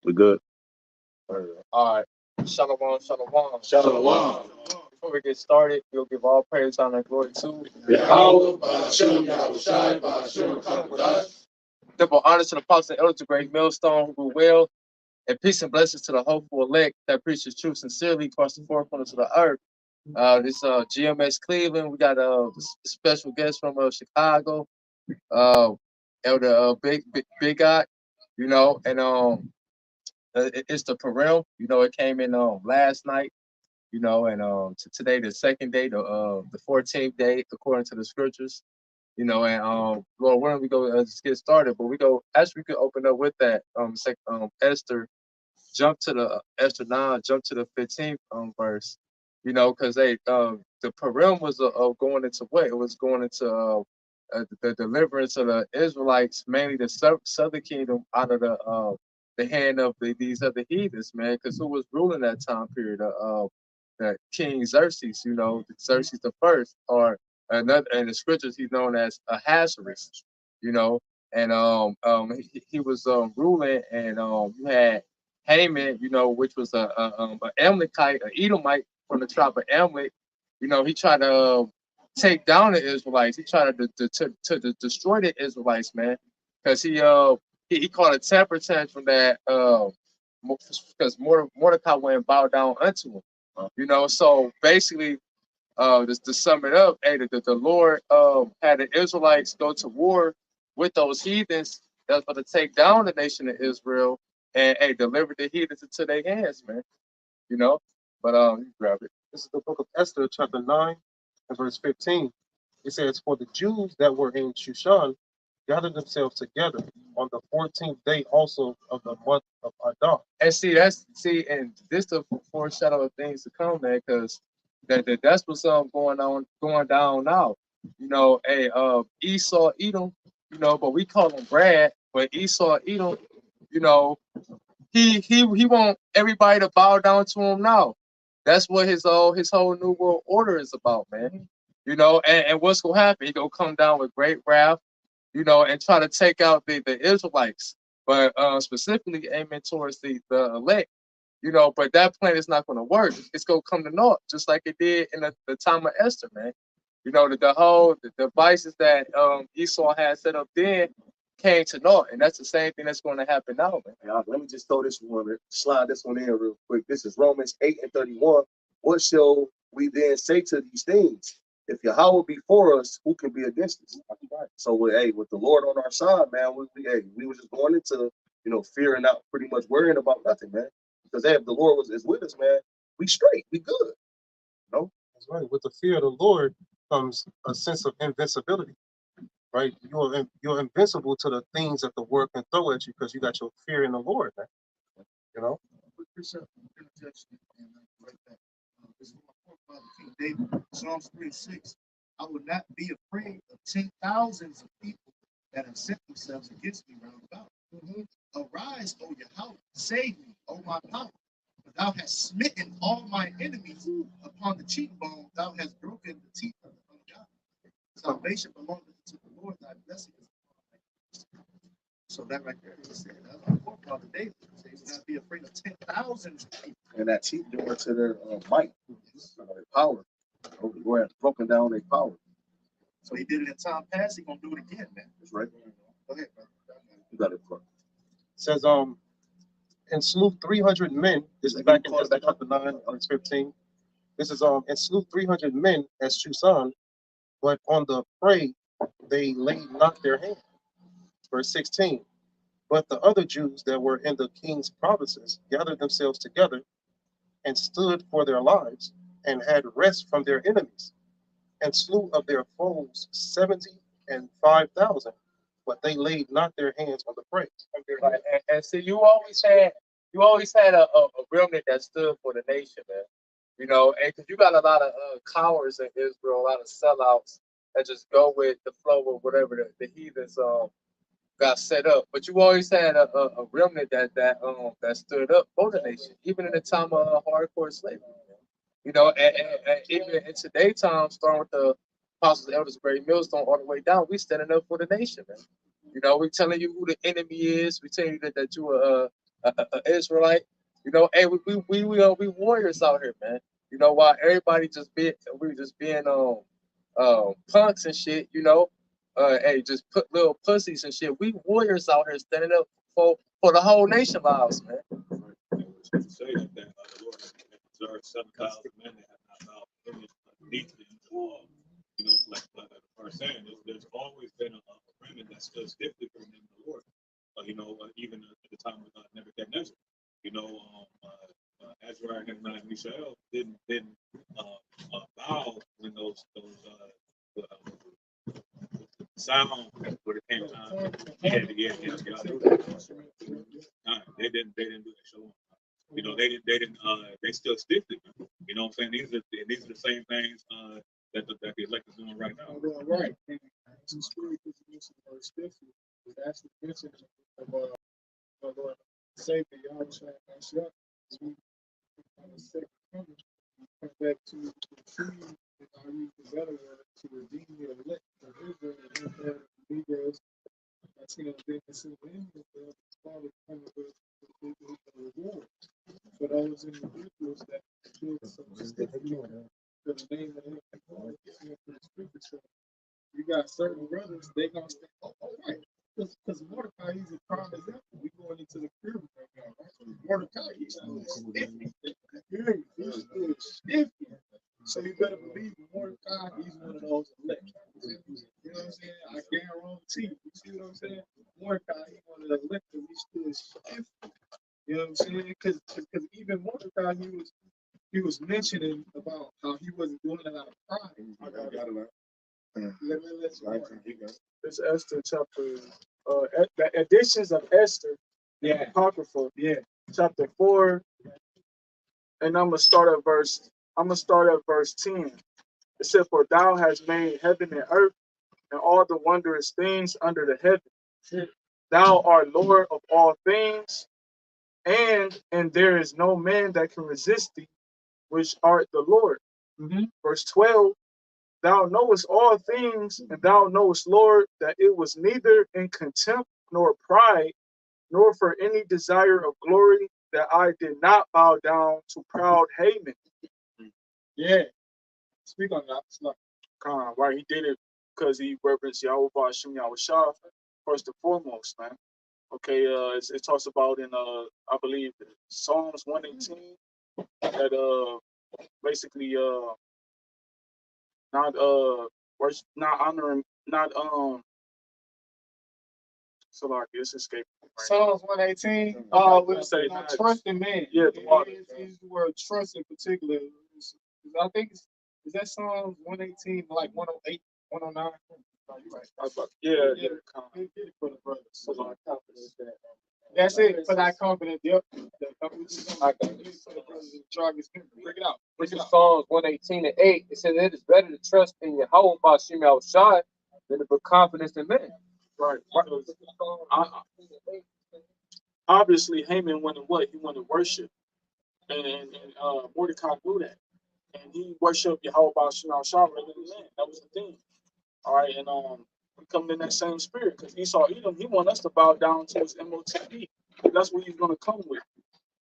We good. All right. Shalom, shalom. Shalom. Before we get started, we'll give all praise, honor, and glory to YAHAWAH, BAHASHAM, YAHAWASHI, BAHASHAM, HAQADASH. double honor to the apostles and elders, to great millstone who do well, and peace and blessings to the hopeful elect that preaches truth sincerely across the four corners of the earth. This GMS Cleveland. We got a special guest from Chicago, uh, Elder Big Guy, and it's the Purim. It came in last night. And today the second day, the 14th day according to the scriptures. And Lord, when we go just get started, but we could open up with that Esther, jump to the Esther 9, jump to the 15th verse. Because the Purim was going into what? It was going into the deliverance of the Israelites, mainly the southern kingdom, out of the hand of these other heathens, man. Because who was ruling that time period? The King Xerxes, Xerxes the first, or another in the scriptures he's known as Ahasuerus, and he was ruling, and you had Haman, which was a Amalekite, an Edomite from the tribe of Amalek. He tried to take down the Israelites. He tried to destroy the Israelites, man, because he caught a temper tantrum that because Mordecai went and bowed down unto him. So basically, just to sum it up, hey, the Lord had the Israelites go to war with those heathens that was going to take down the nation of Israel, and hey, deliver the heathens into their hands, man. But you grab it. This is the book of Esther, chapter 9, and verse 15. It says, "For the Jews that were in Shushan gathered themselves together on the 14th day also of the month of Adar." And and this the foreshadow of things to come, man, because that's what's going down now. Hey, Esau, Edom, but we call him Brad, but Esau, Edom, he want everybody to bow down to him now. That's what his whole new world order is about, man. And what's gonna happen? He gonna come down with great wrath, and try to take out the Israelites, but specifically aiming towards the elect. But that plan is not going to work. It's going to come to naught, just like it did in the time of Esther, man. The devices that Esau had set up then came to naught, and that's the same thing that's going to happen now, man. Yeah, let me just throw this one, slide this one in real quick. This is Romans 8 and 31. What shall we then say to these things? If Yahweh be for us, who can be against us? So, hey, with the Lord on our side, man, we were just going into, fearing out, pretty much worrying about nothing, man. Because hey, if the Lord is with us, man, we straight, we good. That's right. With the fear of the Lord comes a sense of invincibility, right? You're invincible to the things that the world can throw at you because you got your fear in the Lord, man. This is my forefather, King David, Psalms 3:6. I will not be afraid of 10,000s of people that have set themselves against me round about. Arise, O Yahweh, save me, O my power. For thou hast smitten all my enemies upon the cheekbone, thou hast broken the teeth of the ungodly. Salvation belongeth to the Lord, thy blessing is upon thy. So that right there is saying, that's my forefather David. He would not be afraid of 10,000s of people. And that teeth doing to their might, their power. We're broken down their power. So he did it in time past, he's gonna do it again, man. That's right. Go ahead, brother. You got it, bro. It says, and slew 300 men. This is back in chapter 9, verse 15. This is and slew 300 men at Shushan, but on the prey they laid not their hand. Verse 16. But the other Jews that were in the king's provinces gathered themselves together and stood for their lives, and had rest from their enemies, and slew of their foes 70 and 5,000, but they laid not their hands on the prey. And see, you always had a remnant that stood for the nation, man. And because you got a lot of cowards in Israel, a lot of sellouts that just go with the flow of whatever the heathens got set up. But you always had a remnant that stood up for the nation, even in the time of hardcore slavery. And even in today's time, starting with the apostles, elders, great millstone, all the way down, we standing up for the nation, man. We telling you who the enemy is. We telling you that you're Israelite. You know, hey, we warriors out here, man. You know, while everybody just being punks and shit, you know, hey, just put little pussies and shit. We warriors out here standing up for the whole nation lives, man. To say that the Lord has observed 7,000 men that have not bowed deeply in the wall. You know, like the first saying, there's always been a remnant that stood stiffly for the name of the Lord. You know, even at the time of Nebuchadnezzar, you know, Ashar and Mishael didn't bow when those sound when it came time. Yeah. They didn't do that. Show. You know, they still stiffly. You know what I'm saying? These are the same things that the elect is doing right now. Right. And it's true because you mentioned the word stiffly. It's actually mentioned of our Lord Savior, YAHWASHI, Ashar. We on the second coming, come back to the tree, and I use the better word to redeem the elect of Israel and the Negroes. That's going to be the same thing that the Father coming with the reward for those individuals that killed some stiffly for the name of the Lord, for the scripture. You got certain brothers, they gonna stay, all right. Because Mordecai, he's a prime example. We going into the pyramid right now, right? So Mordecai, he's still stiffy. He's still stiffy. So you better believe Mordecai, he's one of those elect. You know what I'm saying? I guarantee. You see what I'm saying? Mordecai, he's one of the elect, but he's still stiffy. You know what I'm saying? Because even Mordecai, he was mentioning about how he wasn't doing it out of pride. I got it. It's Esther chapter, the editions of Esther, the Apocrypha, chapter 4, and I'm gonna start at verse 10. It said, "For thou hast made heaven and earth and all the wondrous things under the heaven. Thou art Lord of all things, and there is no man that can resist thee, which art the Lord." Verse 12. "Thou knowest all things, and thou knowest, Lord, that it was neither in contempt nor pride, nor for any desire of glory, that I did not bow down to proud Haman." Yeah, speak on that. It's like, right? He did it because he reverenced Yahweh BAHASHAM YAHWASHI first and foremost, man. Okay, it talks about in I believe Psalms 118 that basically not honoring, not so like it's escaping. Right? Psalms 118. We'll say not trust in man. Yeah, is the word trust in particular. I think is that Psalms 118 like 108, 109. Right. Yeah. Get it for the brothers. So like confidence that. That's it for that confidence. Yep. Bring it out. This is Psalms 118:8. It says it is better to trust in Yahweh BAHASHAM YAHWASHI than to put confidence in men. Right. Obviously, Haman wanted what? He wanted worship, and Mordecai knew that, and he worshipped Yahweh BAHASHAM YAHWASHI rather than man. That was the thing. All right, and we come in that same spirit because Esau Edom, he want us to bow down to his MOTP. That's what he's going to come with.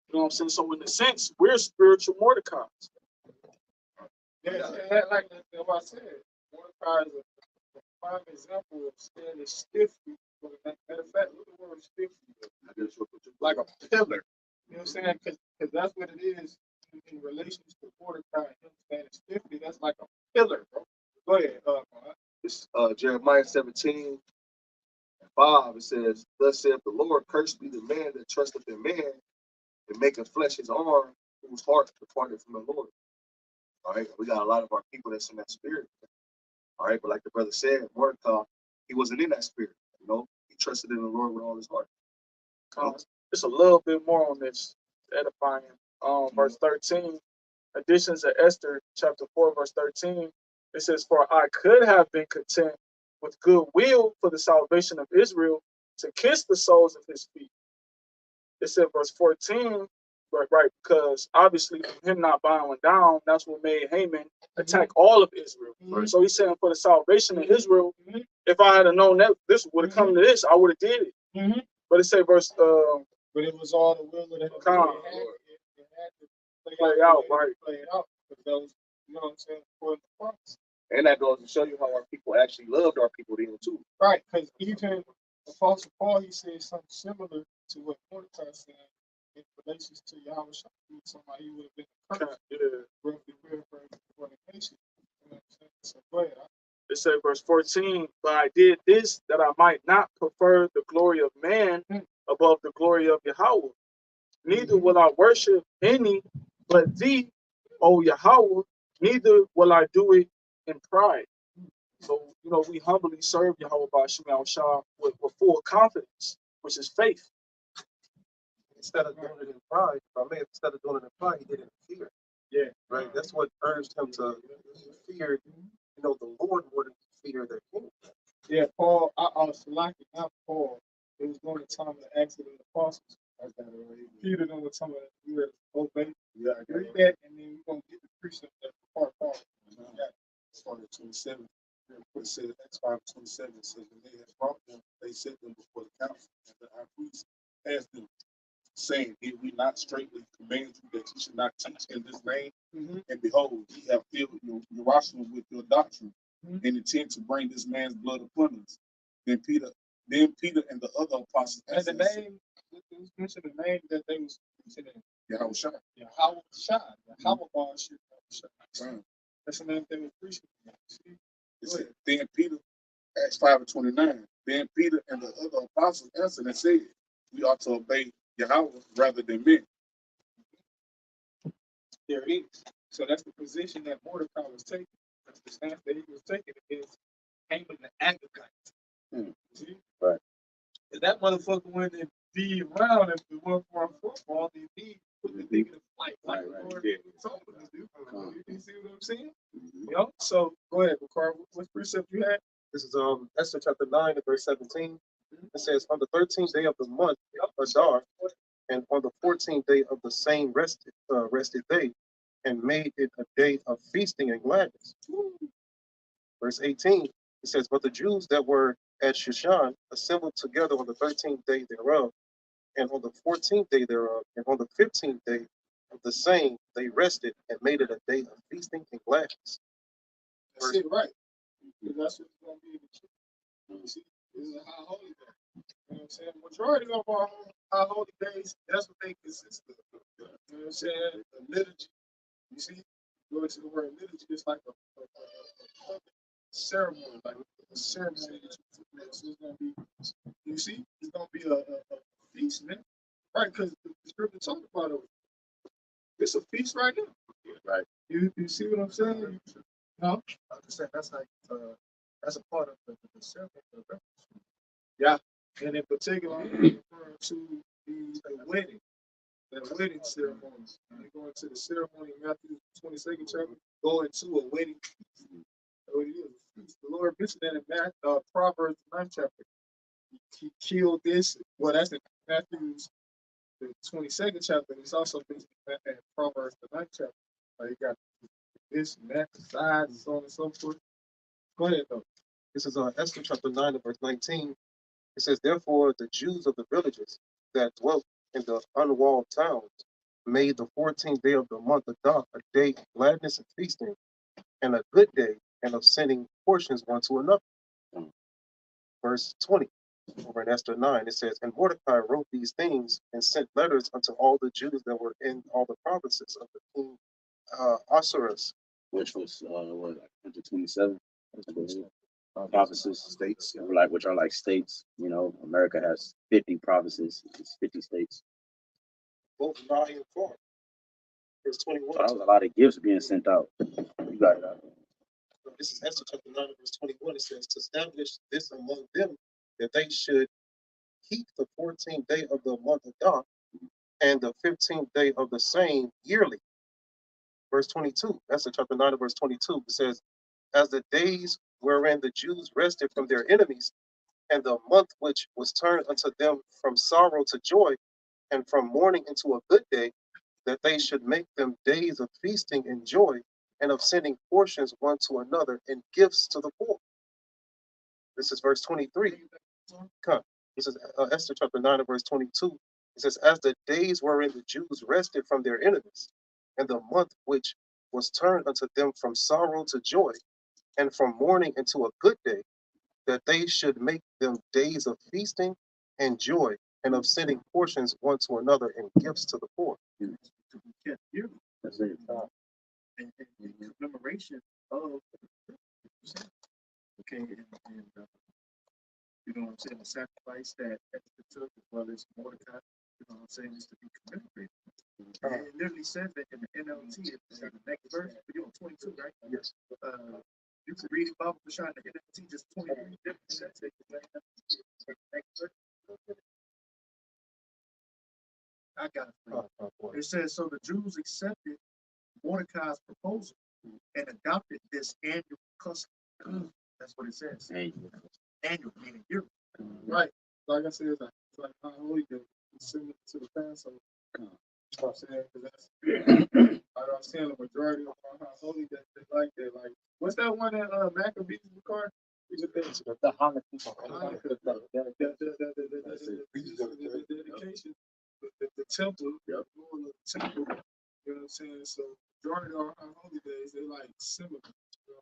You know what I'm saying? So in a sense, we're spiritual Mordecais. Yeah, like what I said, Mordecai is a prime example of standing stiffly. Matter of fact, look at the word stiffly. Like a pillar. You know what I'm saying? Because that's what it is in relation to Mordecai and him standing stiffly. That's like a pillar, bro. Go ahead. It's Jeremiah 17:5. It says, "Thus saith the Lord, cursed be the man that trusteth in man, and maketh flesh his arm, whose heart departed from the Lord." All right, we got a lot of our people that's in that spirit. All right, but like the brother said, Mordecai, he wasn't in that spirit. You know, he trusted in the Lord with all his heart. Just a little bit more on this edifying. Verse 13, additions of Esther, chapter 4, verse 13. It says, "For I could have been content with goodwill for the salvation of Israel to kiss the soles of his feet." It said, verse 14, right, because obviously him not bowing down, that's what made Haman attack all of Israel. So he's saying for the salvation of Israel, if I had known that this would have come to this, I would have did it. But it said verse But it was all the will of the heavenly. Come. It had to Play out, right. Play it out. Because those, you know what I'm saying, for the promise. And that goes to show you how our people actually loved our people then too. Right, because even Apostle Paul, he said something similar to what Mordecai said in relations to YAHWASHI. Somebody he would have been a curse. Yeah. Roughly paraphrasing for the nation. You know what I'm saying? So go ahead. It said, verse 14, but I did this that I might not prefer the glory of man above the glory of Yahweh. Neither will I worship any but thee, O Yahweh, neither will I do it in pride. So, you know, we humbly serve Yahweh BAHASHAM Ashar with full confidence, which is faith. Instead of doing it in pride, instead of doing it in pride, he did it in fear. Yeah. Right? That's what urged him to fear, the Lord more than fear their king. Yeah, Paul, I was lucky, not Paul. It was during the time of the Acts of the Apostles. Peter done with some of the you obey. Yeah, I agree that, and then you're gonna get the precept that part. Started 27. It says Acts 5:27 says when they had brought them, they set them before the council, and the high priest asked them, saying, did we not straightly command you that you should not teach in this name? And behold, ye have filled Jerusalem with your doctrine, and intend to bring this man's blood upon us. Then Peter and the other apostles And the answered, name, it was mentioned the name that they was mentioning. YAHWASHI. YAHWASHI. YAHWASHI. Right. That's the name they were preaching. See? It said, then Peter, Acts 5:29, then Peter and the other apostles answered and said, we ought to obey Yahweh rather than men. There it is. So that's the position that Mordecai was taking. That's the stance that he was taking against Haman the Agagite. See? Right. If that motherfucker went and be around if it weren't for our football, then he put the nigga to flight. Like the Lord told us, dude. You see what I'm saying? You know? So go ahead, Bakar. What precept you had? This is Esther chapter 9 and verse 17. It says, on the 13th day of the month, Ashar, and on the 14th day of the same rested day, and made it a day of feasting and gladness. Verse 18, it says, but the Jews that were at Shushan assembled together on the 13th day thereof, and on the 14th day thereof, and on the 15th day of the same, they rested and made it a day of feasting and gladness. That's it, right. Because that's what's going to be in the truth. You see, this is a high holy day. You know what I'm saying? Majority of our high holy days, that's what they consist of. You know what I'm saying? The liturgy. You see, go into the word liturgy, it's like a ceremony, like a ceremony that you do. So it's going to be, you see, it's going to be a feast, man. Right, because the scripture talked about it. It's a feast right now. Right. You see what I'm saying? No? I'm just saying that's like that's a part of the ceremony. Yeah. And in particular, I'm referring to the wedding. The wedding ceremony. You go into the ceremony in Matthew 22nd chapter, go into a wedding. So it is. The Lord mentioned that in Proverbs 9th chapter. He killed this. Well, that's in Matthew's the 22nd chapter. It's also mentioned in Proverbs the 9th chapter. You got this and that, the sides, and so on and so forth. Go ahead, though. This is Esther chapter 9 and verse 19. It says, therefore, the Jews of the villages that dwelt in the unwalled towns made the 14th day of the month Adar a day of gladness and feasting, and a good day, and of sending portions one to another. Verse 20, over in Esther 9, it says, and Mordecai wrote these things and sent letters unto all the Jews that were in all the provinces of the king Ahasuerus, which was what, like 127 provinces, states, which are like states. You know, America has 50 provinces, it's 50 states. both nigh and far. Verse 21. So that was a lot of gifts being sent out. You got it out. This is Esther chapter 9, verse 21. It says, to establish this among them, that they should keep the 14th day of the month Adar, and the 15th day of the same yearly. Verse 22, Esther chapter 9, verse 22, it says, as the days wherein the Jews rested from their enemies, and the month which was turned unto them from sorrow to joy, and from mourning into a good day, that they should make them days of feasting and joy, and of sending portions one to another and gifts to the poor. This is verse 23. Come. This is Esther chapter 9 and verse 22. It says, as the days wherein the Jews rested from their enemies, and the month which was turned unto them from sorrow to joy, and from mourning into a good day, that they should make them days of feasting and joy, and of sending portions one to another and gifts to the poor. To be kept yearly. That's it. And in commemoration of, okay, and you know what I'm saying, the sacrifice that Esther took, as well as Mordecai, you know what I'm saying, is to be commemorated. And it literally says that in the NLT, it's in the next verse, you're on 22, right? Yes. You can read Bible for sure in the NLT, just 23 different sets. Next verse. I got it. It says, so the Jews accepted Mordecai's proposal and adopted this annual custom. That's what it says. Annual, meaning yearly. Right. Like I said, it's like how holy day. It's similar to the Passover. You know what I'm saying? Because that's, I'm saying the majority of how holy day they like that. Like, what's that one that Maccabees record? The Hanukkah. The dedication, the temple, the Lord of the temple. You know what I'm saying? So majority of our holy days, they like similar. You know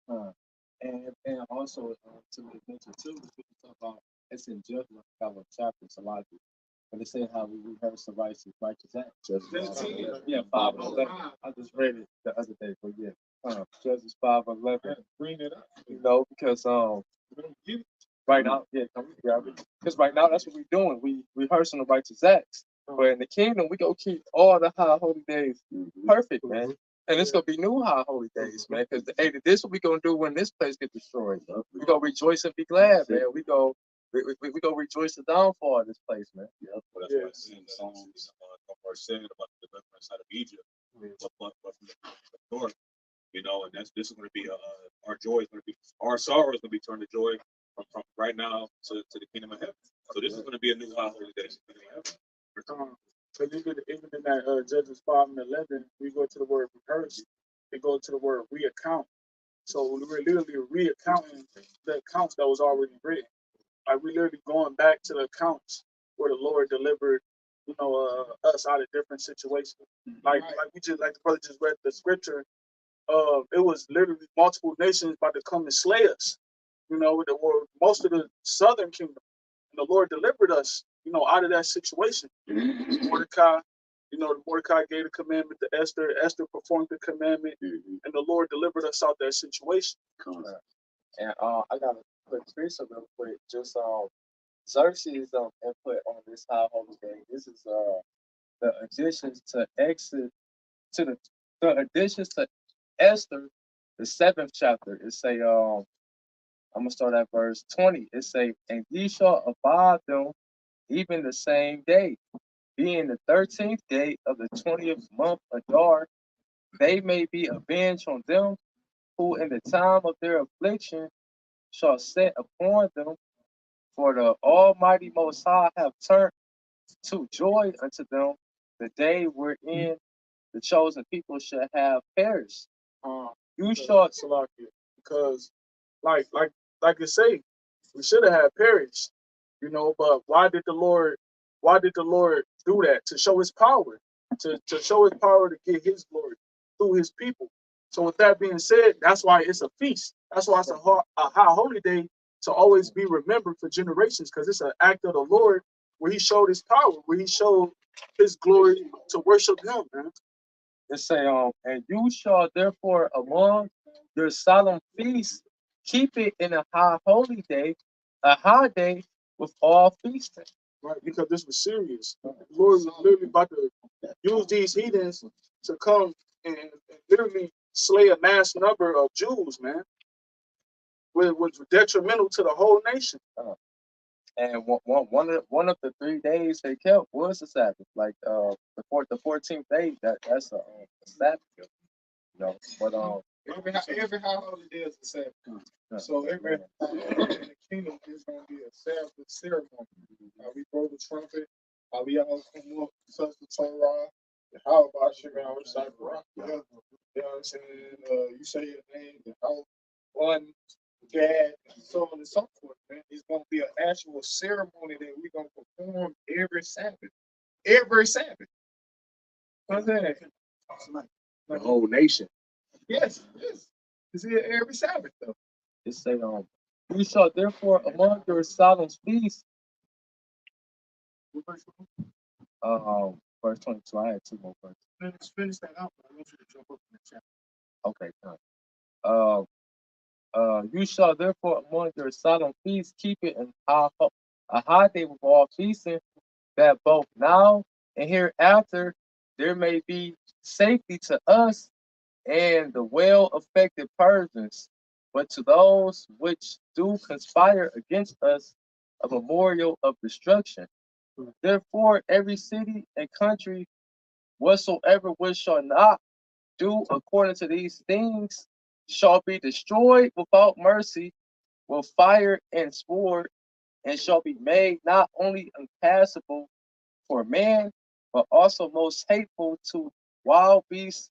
what I'm saying? And also to mention too, we talk about it's in Judgment, our chapters a lot of it. But they say how we rehearse the righteous acts. Yeah, 5:11. I just read it the other day, but yeah, Judges 5:11. Bring it up. You know, because right now, because right now that's what we're doing. We rehearsing the righteous acts. But in the kingdom, we go keep all the high holy days perfect, man. And it's gonna be new high holy days, man. Because this what we gonna do when this place gets destroyed. We gonna rejoice and be glad, man. We go rejoice the downfall of this place, man. Well, that's what I see in Psalms, or said about the deliverance out of Egypt, but from the north, you know, and this is going to be our joy is going to be, our sorrow is going to be turned to joy from right now to the kingdom of heaven. So this is going to be a new high holy day. But even in that Judges 5:11, we go to the word rehearse, we go to the word reaccount. So we're literally reaccounting the accounts that was already written. Like we're literally going back to the accounts where the Lord delivered, you know, us out of different situations. Like the brother just read the scripture. It was literally multiple nations about to come and slay us. You know, most of the southern kingdom. And the Lord delivered us, you know, out of that situation. Mordecai, you know, Mordecai gave the commandment to Esther. Esther performed the commandment, and the Lord delivered us out that situation. And I got a quick scripture real quick. Just Xerxes' input on this high holy day. This is the additions to the additions to Esther, the 7th chapter. It say I'm gonna start at verse 20. It say, and ye shall abide them even the same day, being the 13th day of the 20th month Adar, they may be avenged on them who in the time of their affliction shall set upon them, for the Almighty Most High have turned to joy unto them the day wherein the chosen people should have perished. You shall Salakia, because like you say, we should have had perished, you know. But why did the Lord do that? To show His power, to show His power to get His glory through His people. So with that being said, that's why it's a feast. That's why it's a high holy day to always be remembered for generations, because it's an act of the Lord where He showed His power, where He showed His glory to worship Him, man. It say, and you shall therefore among your solemn feasts keep it in a high holy day, a high day with all feasting. Right, because this was serious. The Lord was literally about to use these heathens to come and literally slay a mass number of Jews, man. Which was detrimental to the whole nation. And one of the 3 days they kept was the Sabbath. Like the 14th day, that's a Sabbath. You know, but every high holy day is a Sabbath. So every in the kingdom is gonna be a Sabbath ceremony. We blow the trumpet. We all come up, touch the Torah. HALALYAM, which I rock together. You know what I'm saying? You say your name, the one Gad, and so on and so forth, man. It's gonna be an actual ceremony that we're gonna perform every Sabbath. every Sabbath. What's that? The whole nation. Yes, yes. It's here every Sabbath though. It say, you shall therefore among your solemn feasts, verse 22. I had two more verses. Finish that out, but I want you to jump up in the chat. Okay, done. You shall therefore among your solemn feasts keep it a high day with all feasting, that both now and hereafter there may be safety to us and the well affected Persians, but to those which do conspire against us a memorial of destruction. Therefore, every city and country whatsoever which shall not do according to these things shall be destroyed without mercy with fire and sword, and shall be made not only impassable for man, but also most hateful to wild beasts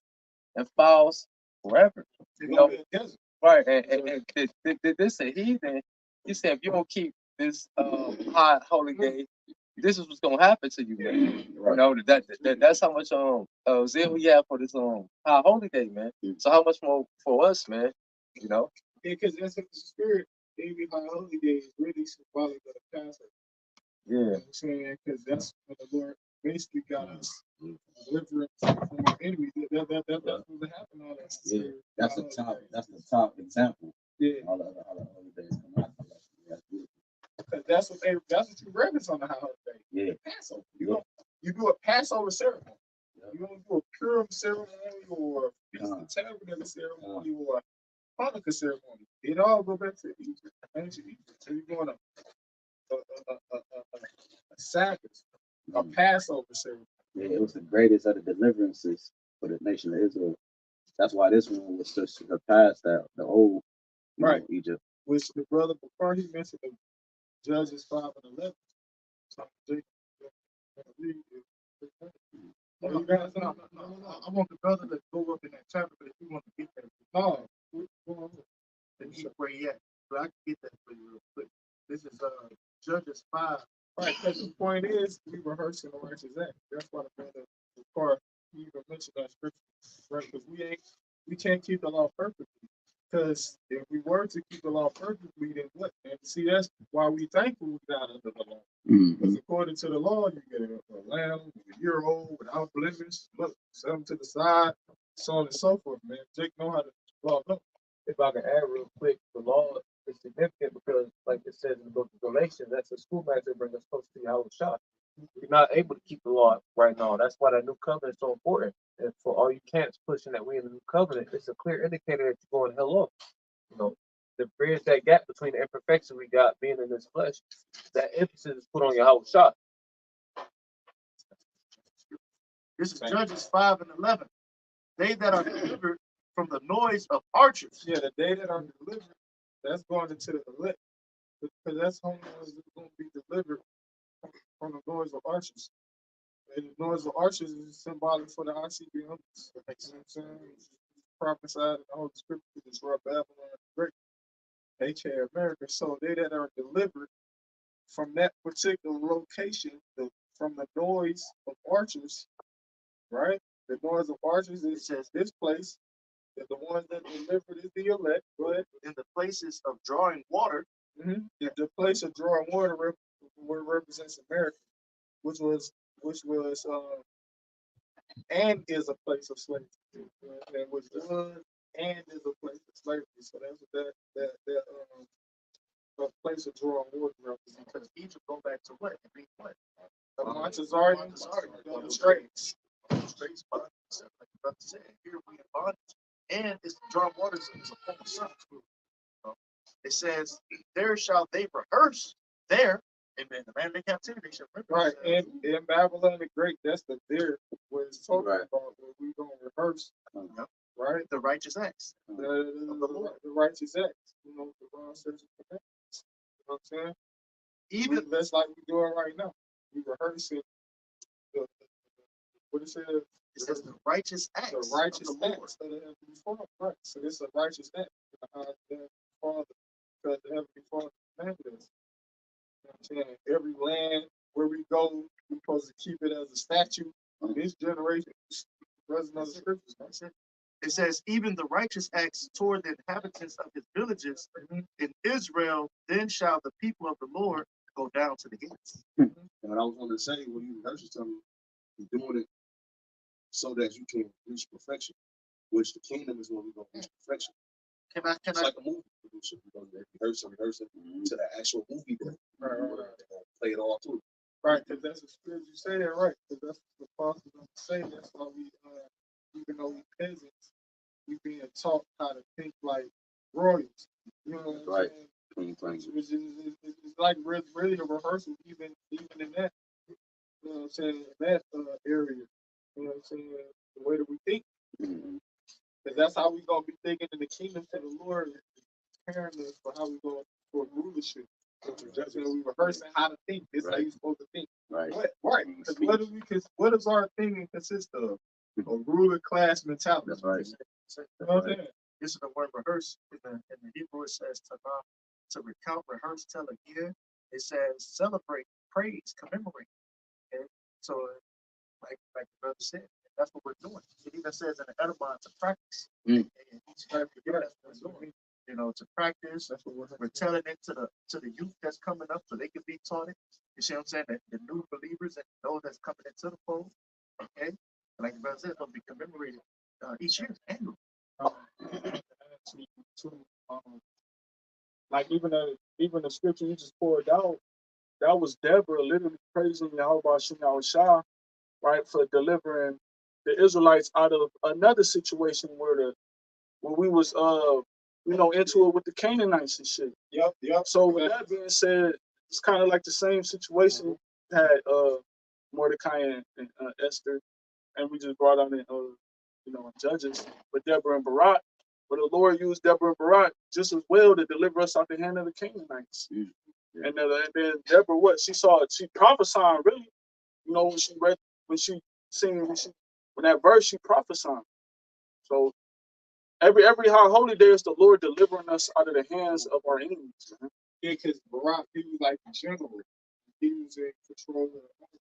and fowls forever. You know, right? And this a heathen. He said, if you don't keep this high holy day, this is what's gonna happen to you, man. Right. You know that's how much zeal we have for this high holy day, man. So how much more for us, man? You know? Because that's what the spirit, every high holy day is really symbolic of the Passover. Yeah. You know what I'm saying? Because that's what the Lord basically got us deliverance from our enemies. That's what happened on that. Yeah, that's the top. That's the top example. Yeah. All the other holidays come out. That's beautiful. Because that's what you reference on the high holy day. Yeah. Passover. You do a Passover ceremony. Yeah. You don't do a Purim ceremony or Feast of Tabernacle ceremony or Hanukkah ceremony. It all go back to Egypt, ancient Egypt. So you're going a Sabbath, a Passover ceremony. Yeah, it was the greatest of the deliverances for the nation of Israel. That's why this one was to surpass that the old Egypt. Which the brother before he mentioned the Judges 5 and 11. So No, I want the brother to go up in that chapter, but if you want to get there, then he's where he at. But I can get that for you real quick. This is Judges 5. Right, because the point is we rehearsing the righteous act. That's why the brother before he even mentioned that scripture, right? Because we can't keep the law perfectly. Because if we were to keep the law perfectly, then what? And see, that's why we thankful we got under the law. Because according to the law, you get a lamb, a year old, without blemish, look, set them to the side, so on and so forth, man. Jake know how to law up. If I can add real quick, the law is significant because, like it says in the book of Galatians, that's a schoolmaster to bring us close to YAHWASHI. You're not able to keep the law right now. That's why that new covenant is so important. And for all you cats pushing that we in the new covenant, it's a clear indicator that you're going hell up. You know, to bridge that gap between the imperfection we got being in this flesh, that emphasis is put on YAHWASHI. This is Judges 5 and 11. They that are delivered from the noise of archers. Yeah, the day that I'm delivered, that's going into the elect. Because that's how is going to be delivered from the noise of archers. And the noise of archers is symbolic for the ICBM. That makes sense. It's prophesied in the Holy Scripture to destroy Babylon the Great, HA America. So they that are delivered from that particular location, from the noise of archers, right? The noise of archers, it says this place, that the ones that delivered is the elect. Go ahead. In the places of drawing water. The place of drawing water represents America, which was and is a place of slavery. And was and is a place of slavery. So that's what that place of drawing water represents. Because Egypt go back to what? And be what? The Montezardi, the straits. Straits, bondage, like the brother said. Here we in bondage. And it's the drawing waters is a form of substitute. It says, there shall they rehearse there. Amen. The land in captivity shall Right, and in Babylon the Great, that's the there where it's talking about where we gonna rehearse, right? The righteous acts. The righteous acts. You know, the wrong says the commandments. You know what I'm saying? Even that's like we doing right now. We rehearsing what it says. It says the righteous acts. The righteous of the Lord. acts of the Heavenly Father. Right. So it's a righteous act of the Heavenly Father, because the Heavenly Father commanded us. You know what I'm saying? Every land where we go, we're supposed to keep it as a statue of this generation. Rest of the scriptures. That's it. It says, even the righteous acts toward the inhabitants of his villages in Israel, then shall the people of the Lord go down to the gates. And what I was going to say, when you rehearse something, you're doing it so that you can reach perfection, which the kingdom is when we go reach perfection. It's like a movie producer. You know, they rehearsing to the actual movie day. Right. They're gonna play it all through. Right, because that's the scripture. You say that right, because that's what the apostles say. That's why we, even though we peasants, we being taught how to think like royals. You know what I'm Right. saying? Clean language. It's like really a rehearsal, even in that. You know what I'm saying? In that area. You know what I'm saying? The way that we think, Mhm. because that's how we gonna be thinking in the kingdom to the Lord, preparing us for how we go for rulership. You know, we rehearsing how to think. This is how you supposed to think. Right. Right. Because what does our thinking consist of? A ruler class mentality. That's right. You know what I'm saying? This is the word rehearse. In the Hebrew, it says to recount, rehearse, tell again. It says celebrate, praise, commemorate. Okay? So, like the brother said, that's what we're doing. It even says in the Edabon to practice. Mm. And each time you get that's what we're doing. You know, to practice. That's what we're telling it to the youth that's coming up so they can be taught it. You see what I'm saying? The new believers and those that's coming into the fold. Okay? Like the brother said, it's going to be commemorated each year, annually. Like even the scripture you just poured out, that was Deborah literally praising YAHWASHI, right, for delivering the Israelites out of another situation where we was into it with the Canaanites and shit. Yep. So with that being said, it's kind of like the same situation had Mordecai and Esther, and we just brought out in Judges with Deborah and Barak. But the Lord used Deborah and Barak just as well to deliver us out the hand of the Canaanites. Mm. Yeah. And then Deborah, she prophesying really, when that verse, she prophesying. So every high holy day is the Lord delivering us out of the hands of our enemies. Yeah, because Barack, he was like the general. He was in control of the army.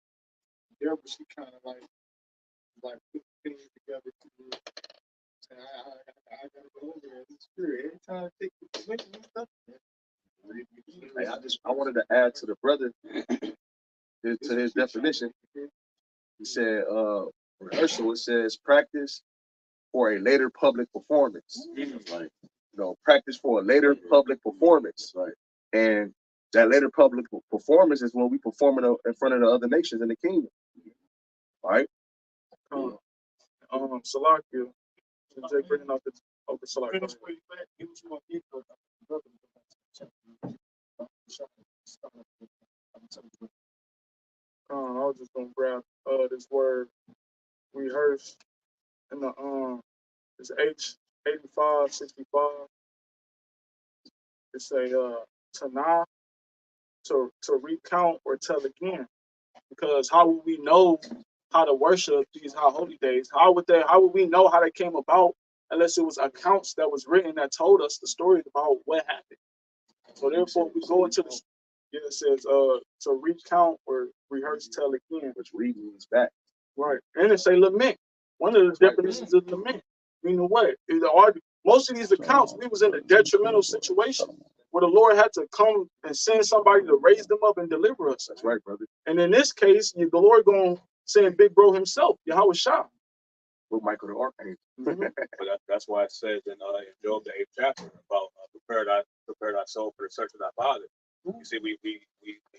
Deborah, she kind of like put things together to say, I gotta go over there. It's spirit. Every time I take the position and stuff. Hey, I wanted to add to the brother to his definition. He said rehearsal, it says practice for a later public performance. Right. Practice for a later public performance. Right. And that later public performance is when we perform in front of the other nations in the kingdom. Right? Salakia. Jay bringing out the Salakia. Finish where you at. Give what you want to I was just gonna grab this word rehearse in the it's H8565. It's a Tanah to recount or tell again. Because how would we know how to worship these high holy days? How would we know how they came about unless it was accounts that was written that told us the story about what happened? So therefore we go into it says to recount or rehearse, tell again. Which read means back. Right. And it say lament. One of the definitions of lament. Meaning what? Most of these accounts, we was in a detrimental situation where the Lord had to come and send somebody to raise them up and deliver us. That's right, brother. And in this case, the Lord going to send Big Bro himself, YAHWASHI. With Michael the Archangel. But that's why it says in Job, the 8th chapter, about prepare thy soul for the search of thy body. You see, we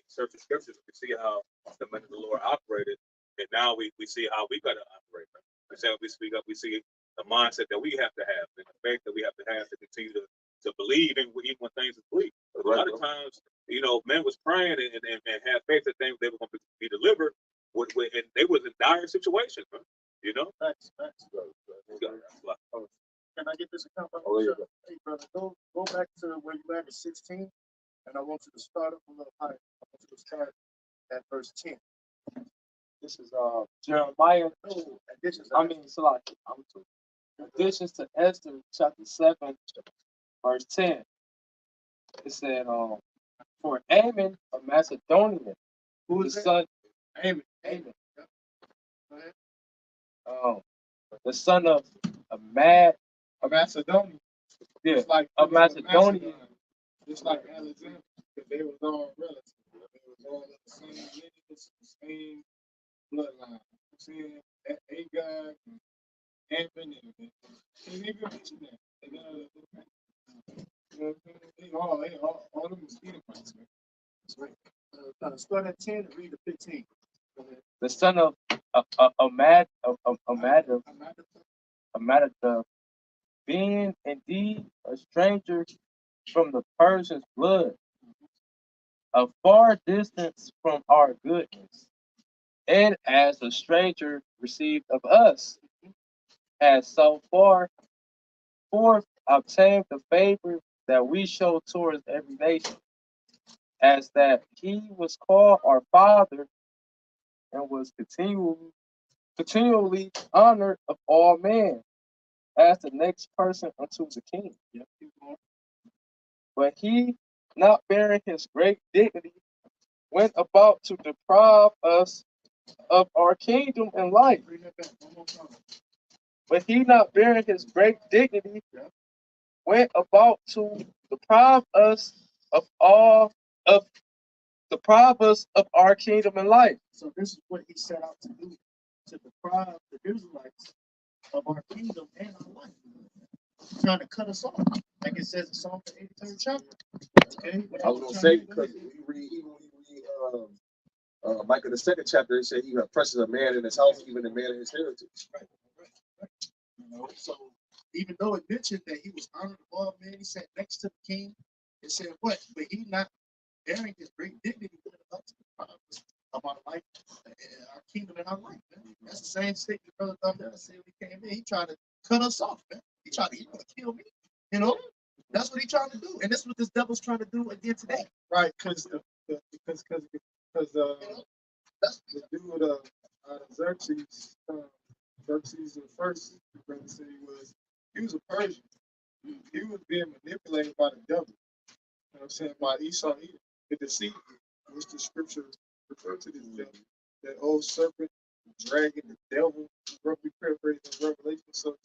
search the scriptures, we see how the men of the Lord operated, and now we see how we got to operate. We say we speak up, we see the mindset that we have to have, and the faith that we have to continue to believe, even when things are bleak. A lot of times, men was praying and had faith that things they were going to be delivered, and they was in dire situations, man. Facts. Can I get this account? Oh, yeah. Hey, brother, go back to where you at 16, and I want you to start up a little higher. I want you to start at verse 10. This is Jeremiah. Salakia. Additions to Esther, chapter 7, verse 10. It said, for Ammon, a Macedonian, Who the is that? son Amen. Amen. Go ahead. The son of Amad, A Macedonian. yeah, It's like of Macedonia. Just like Alexander, because they was all relatives. They was all of the same lineage, the same bloodline. I'm saying that Agag and Hampton and even mention that. And, you know, all of them was Edomites, man. That's right. Start at 10 and read to 15. Go ahead. The son of Amad, being indeed a stranger from the Persian's blood, a far distance from our goodness, and as a stranger received of us, has so far forth obtained the favor that we show towards every nation, as that he was called our father and was continually honored of all men, as the next person unto the king. But he, not bearing his great dignity, went about to deprive us of our kingdom and life. Read that back one more time. But he, not bearing his great dignity, went about to deprive us of our kingdom and life. So this is what he set out to do, to deprive the Israelites of our kingdom and our life. Trying to cut us off, like it says in Psalm 83rd chapter. Okay, I was gonna say because when you read Micah the second chapter, it said he oppresses a man in his house, even a man in his heritage. Right. You know, so even though it mentioned that he was honored above men, he sat next to the king. It said what? But he not bearing his great dignity went up to the promise of our life, our kingdom and our life. Man. That's the same statement Brother Thunder said when he came in. He tried to cut us off, man. He want to kill me. You know, that's what he trying to do, and that's what this devil's trying to do again today. Right, because that's the dude Xerxes, Xerxes the first, brother said he was a Persian. He was being manipulated by the devil. You know what I'm saying? By Esau, the deceit, which the scripture referred to this devil, that old serpent, dragon, the devil, roughly paraphrased in Revelation. So,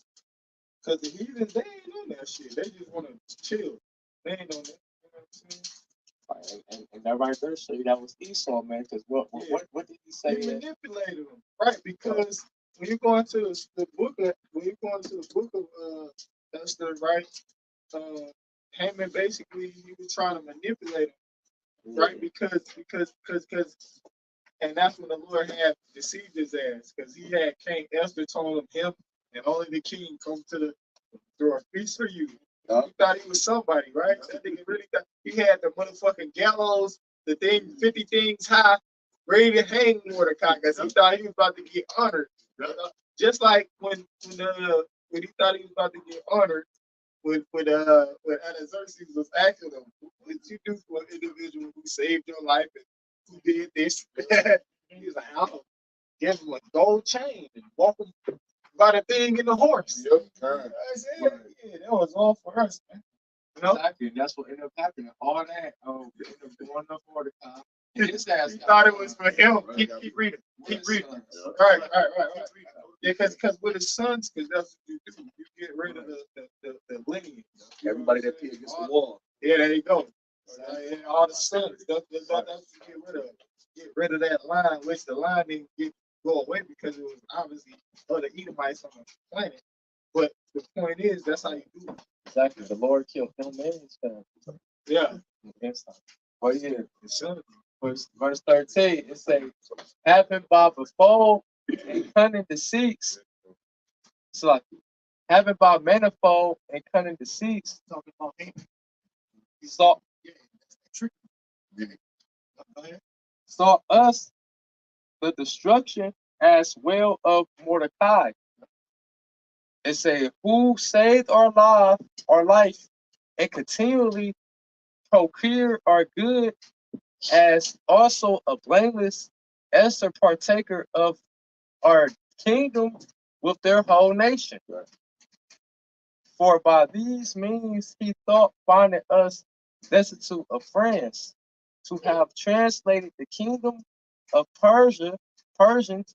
because the heathens, they ain't on that shit. They just want to chill. They ain't on that. You know what I'm saying? And that right there show you that was Esau, man. Because what did he say? He manipulated them, right? Because when you go into the book of Esther, right? Haman basically he was trying to manipulate him, right? Because and that's when the Lord had deceived his ass, because he had King Esther told him and only the king come to the through a feast for you. He thought he was somebody, right? That nigga really thought he had the motherfucking gallows, the thing 50 things high, ready to hang Mordecai, because he thought he was about to get honored. Just like when he thought he was about to get honored when Xerxes was asking him, what did you do for an individual who saved your life and who did this? He's like, I'll give him a gold chain and walk him by the thing in the horse. Yep. I said, yeah, that was all for us, man. You know? Exactly. And that's what ended up happening. All that ended up going up Mordecai. He thought it was for him. Keep reading. Keep reading. Right. Yeah, because with his sons, because that's what you do. You get rid of the lineage. Everybody that pig against the wall. Yeah, there you go. All the sons. That's what you get rid of. Get rid of that line, which the line didn't go away because it was obviously other Edomites on the planet. But the point is, that's how you do it. Exactly. The Lord killed him and his family. Yeah. But yeah, verse 13, it says, having by before and cunning deceits, it's like having by manifold and cunning deceits, Talking about Haman. sought us the destruction as well of Mordecai. It said, who saved our life, and continually procure our good, as also a blameless Esther partaker of our kingdom with their whole nation. Right. For by these means he thought finding us destitute of friends, to have translated the kingdom of the Persians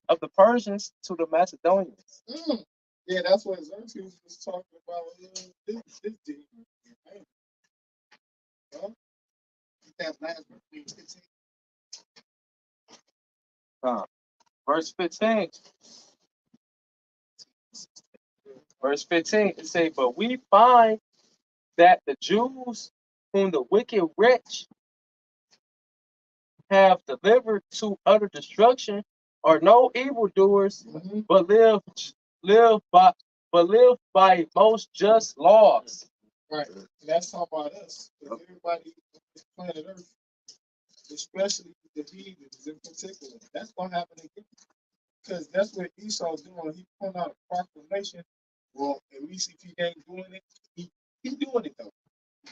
to the Macedonians. Yeah, that's what Xerxes was talking about. This demon. Huh? That last one, please. Verse 15. Verse 15, it says, but we find that the Jews whom the wicked wretch have delivered to utter destruction are no evildoers, but live by most just laws. Right. And that's talking about us. Because everybody on this planet Earth, especially the heathens in particular, that's going to happen again. Because that's what Esau's doing. He put out a proclamation. Well, at least if he ain't doing it, he doing it though.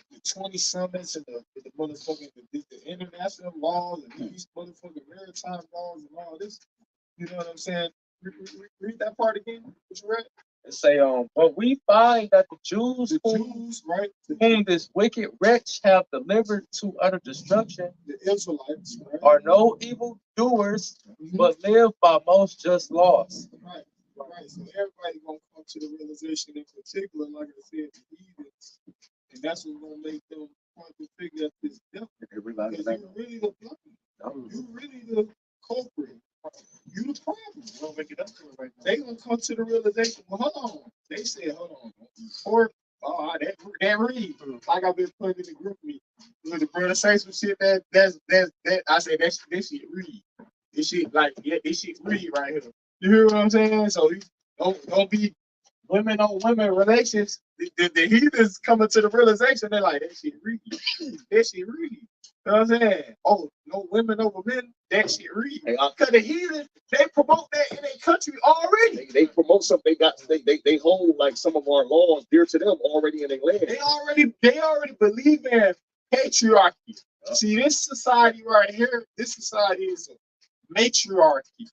The 20 summits and the motherfucking the international laws and these motherfucking maritime laws and all this. You know what I'm saying? Read that part again. What you read? It say, but we find that the Jews Right? whom this wicked wretch have delivered to utter destruction The Israelites, right? are no evil doers, but live by most just laws. Right. Right. So everybody gonna come to the realization in particular, like I said, the heathens. And that's what's gonna make them point to figure out this devil. Everybody Because like you're really the devil. You're really the culprit. You the problem. Don't make it up to it right now. They gonna come to the realization, well, hold on. They said, hold on. Or that read. Like I've been putting in the group me. When the brother say some shit that I said that shit read. This shit like this shit read right here. You hear what I'm saying? So you don't be women on women relations. The heathens coming to the realization, they're like, that shit read. That shit read. You know what I'm saying? Oh, no women over men, that shit read. Because the heathen, they promote that in their country already. They promote something. They hold like some of our laws dear to them already in their land. They already believe in patriarchy. See, this society right here, this society is a matriarchy.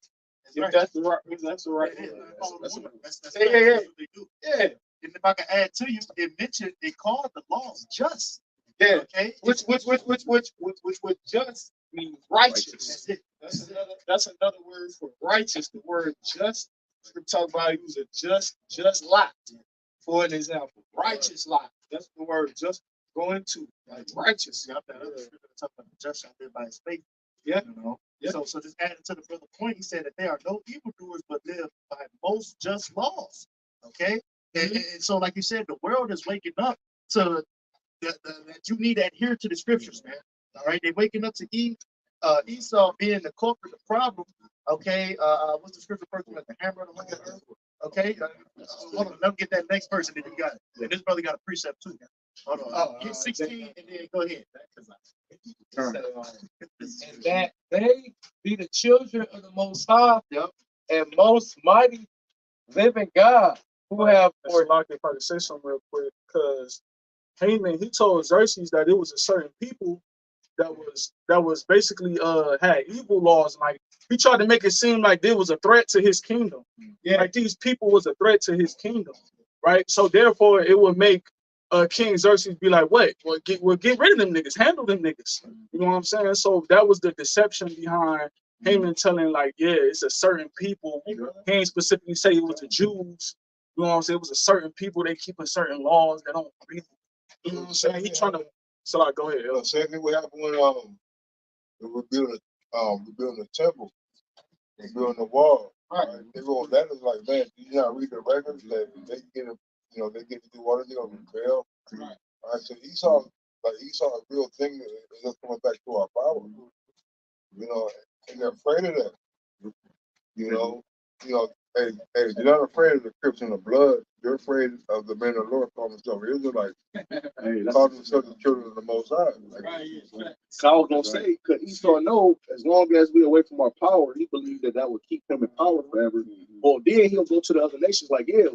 If that's the right Yeah, word. that's Yeah. what they do. Yeah. And if I can add to you, it mentioned they called the laws just. Yeah. Okay. Which just means righteous. That's it. That's another word for righteous. The word just. We're talking about use a just lot. For an example, righteous lot. That's the word just going to like righteous. You got that other scripture that talks about the just shall live by his faith. Yeah. You know. Yeah. So just adding to the brother point, he said that they are no evildoers, but live by most just laws. Okay. And so, like you said, the world is waking up to that you need to adhere to the scriptures, man. All right, they're waking up to Esau being the culprit, the problem. Okay, what's the scripture first? The hammer of the whole earth. Okay, hold on, let me get that next person. Then you got it. And this brother got a precept too. Hold on, get 16 and then go ahead. And that they be the children of the Most High and most mighty living God, who have For like if I could say something real quick, because Haman, he told Xerxes that it was a certain people that was basically had evil laws. Like he tried to make it seem like there was a threat to his kingdom. Yeah, like these people was a threat to his kingdom, right? So therefore, it would make King Xerxes be like, "What? We'll get rid of them niggas, handle them niggas." You know what I'm saying? So that was the deception behind Haman telling, like, yeah, it's a certain people. He ain't specifically say it was the Jews. You know what I'm saying? It was a certain people. They keep a certain laws. They don't really. You know what I'm saying? He trying to. So like, go ahead. Secondly, what happened when we're building the temple and building the wall? Right. They wrote letters like, man, do you not read the records that they get they get to do what they're gonna rebel? Right. All right. So Esau a real thing is just coming back to our power. You know, and they're afraid of that. You know, hey, you're not afraid of the Crips and the blood. You're afraid of the men of the Lord calling themselves Israelites. Calling themselves the children of the Most High. So I was gonna say, because Esau know as long as we away from our power, he believed that would keep him in power forever. Well, then he'll go to the other nations like, yeah,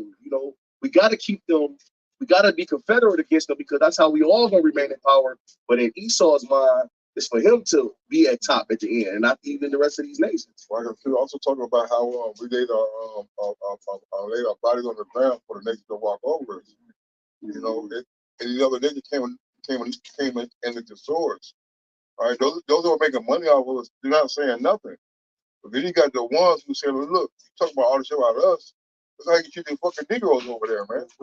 we gotta keep them, we gotta be confederate against them because that's how we all gonna remain in power. But in Esau's mind, it's for him to be at top at the end, and not even the rest of these nations. Like I'm also talking about how we laid our bodies on the ground for the nation to walk over us. You know, and the other nation came in with the swords. All right, those who are making money off of us, they're not saying nothing. But then you got the ones who say, look, you talk about all the shit about us. That's how you treat the fucking Negroes over there, man. It's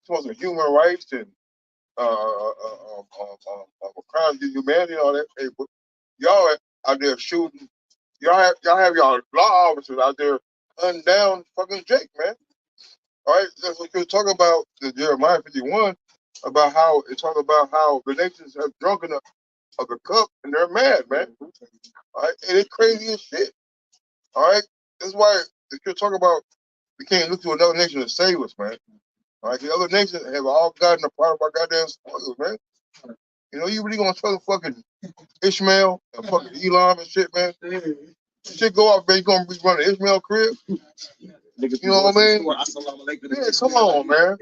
supposed to be human rights and crimes against humanity and all that. Hey, but y'all out there shooting. Y'all have y'all law officers out there hunting down fucking Jake, man. All right, that's what you're talking about. The Jeremiah 51 about how it's talking about how the nations have drunken of the cup and they're mad, man. All right, and it's crazy as shit. All right, that's why if you're talking about we can't look to another nation to save us, man. All right, the other nations have all gotten a part of our goddamn spoils, man. You know, you really gonna trust fucking Ishmael and fucking Elam and shit, man. Shit go off, man. You gonna be running Ishmael crib? You know what I mean? Yeah, come on, man.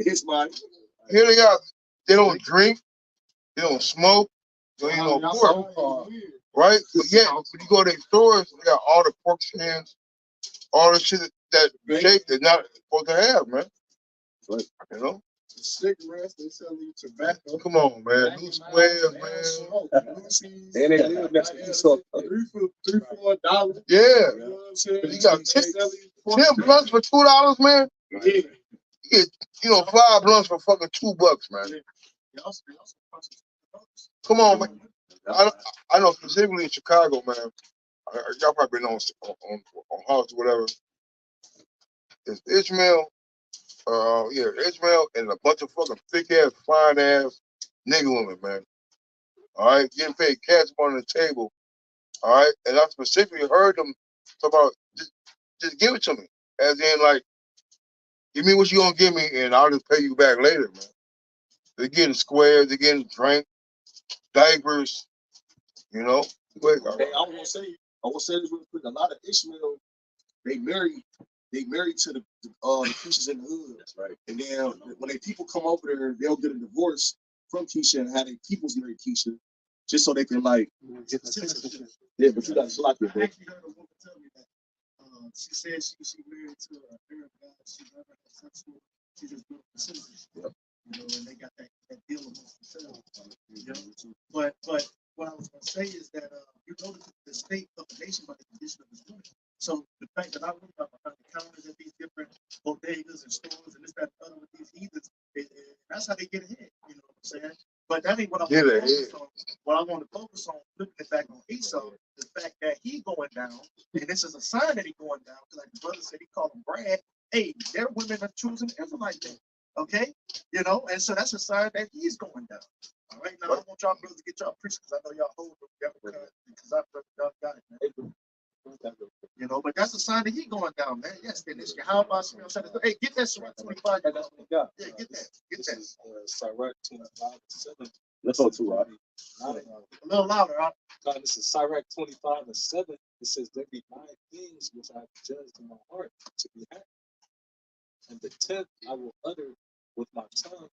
Here they don't drink, they don't smoke, they don't eat no pork, right? But yet, when you go to their stores, they got all the pork skins, all the shit that Jake is not supposed to have, man. Right. You know? Cigarettes, they sell you tobacco. Come on, man. New squares, man. And they live next to each other. $3-4. Yeah. You know what I'm saying? You got 10 blunts for $2, man. Yeah. You get, 5 blunts for fucking $2, man. Come on, man. I know specifically in Chicago, man. Y'all probably been on house or whatever. It's Ishmael. Ishmael and a bunch of fucking thick ass, fine ass nigga women, man. All right, getting paid cash on the table. All right, and I specifically heard them talk about just give it to me, as in like, give me what you gonna give me, and I'll just pay you back later, man. They're getting squares, they're getting drink, diapers, you know. Hey, I want to say this real quick. A lot of Ishmael, they married to the Keishas in the hood. That's right. And then when they people come over there, they'll get a divorce from Keisha and have their peoples marry Keisha, just so they can like get the citizenship. Yeah, but you got to slap your bro. I actually heard a woman tell me that. She said she married to an Arab guy. She never had sex with. She just built the citizenship. Yep. And they got that deal amongst themselves. But what I was going to say is that you know the state of the nation by the condition of its women. So the fact that I look up behind the counters at these different bodegas and stores and this, that, and other with these heathens, that's how they get ahead. You know what I'm saying? But that ain't what I want to focus on. What I want to focus on, flipping it back on Esau, the fact that he going down, and this is a sign that he going down, because like the brother said, he called him Brad. Hey, their women are choosing the Israelite thing. Okay? And so that's a sign that he's going down. All right, now I want y'all brothers to get y'all preaching, because I know y'all hold them, because y'all got it, man. But that's a sign that he going down, man. Yes, then it's YAHAWASHI. Hey, get that Sirach 25. Yeah, get that. Get that. Sirach 25:7. Let's go to a little louder, huh? This is Sirach 25:7. It says, there be 9 things which I have judged in my heart to be happy. And the 10th I will utter with my tongue,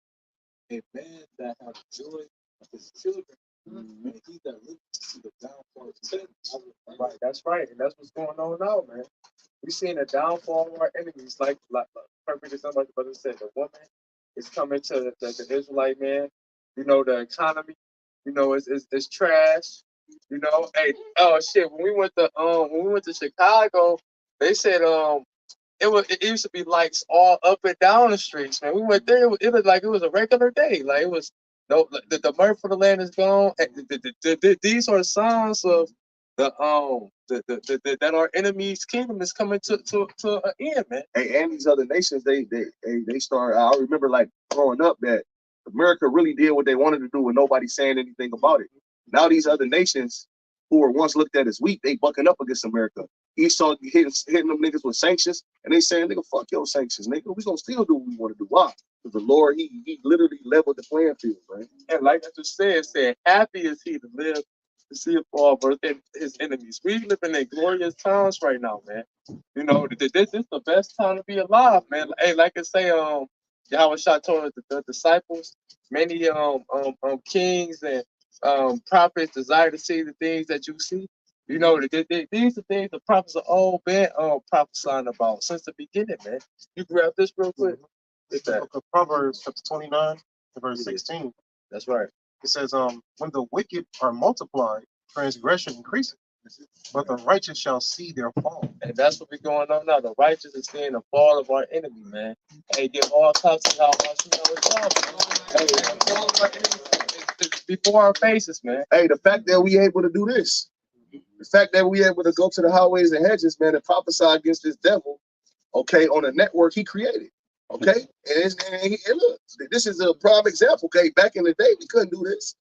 a man that hath joy of his children. And he that liveth to see the downfall of 10. Right, that's right. And that's what's going on now, man. We're seeing the downfall of our enemies, like perfect example, like the brother said, the woman is coming to the Israelite man. The economy, it's trash. Hey, oh shit, when we went to Chicago, they said it used to be lights all up and down the streets, man. We went there, it was like it was a regular day. Like it was the mirth for the land is gone. These are signs of that our enemy's kingdom is coming to an end, man. Hey, and these other nations, they start. I remember like growing up that America really did what they wanted to do and nobody saying anything about it. Now these other nations who were once looked at as weak, they bucking up against America. Esau hitting them niggas with sanctions, and they saying, nigga, fuck your sanctions, nigga. We gonna still do what we want to do. Why? Because the Lord, he literally leveled the playing field, right? And like I just said, happy is he to live to see a fall birth in his enemies. We live in glorious times right now, man. This is the best time to be alive, man. Hey, like I say, YAHWASHI told the disciples, many kings and prophets desire to see the things that you see. These are things the prophets of old been prophesying about since the beginning, man. You grab this real quick. Proverbs chapter 29, verse 16. That's right. It says, when the wicked are multiplied, transgression increases. but the righteous shall see their fall. And that's what we're going on now. The righteous is seeing the fall of our enemy, man. Hey, give all cups to how much you know it's up. Hey, the fall of our enemy is before our faces, man. Hey, the fact that we able to do this, the fact that we able to go to the highways and hedges, man, and prophesy against this devil, okay, on a network he created, okay? And look, this is a prime example, okay? Back in the day, we couldn't do this,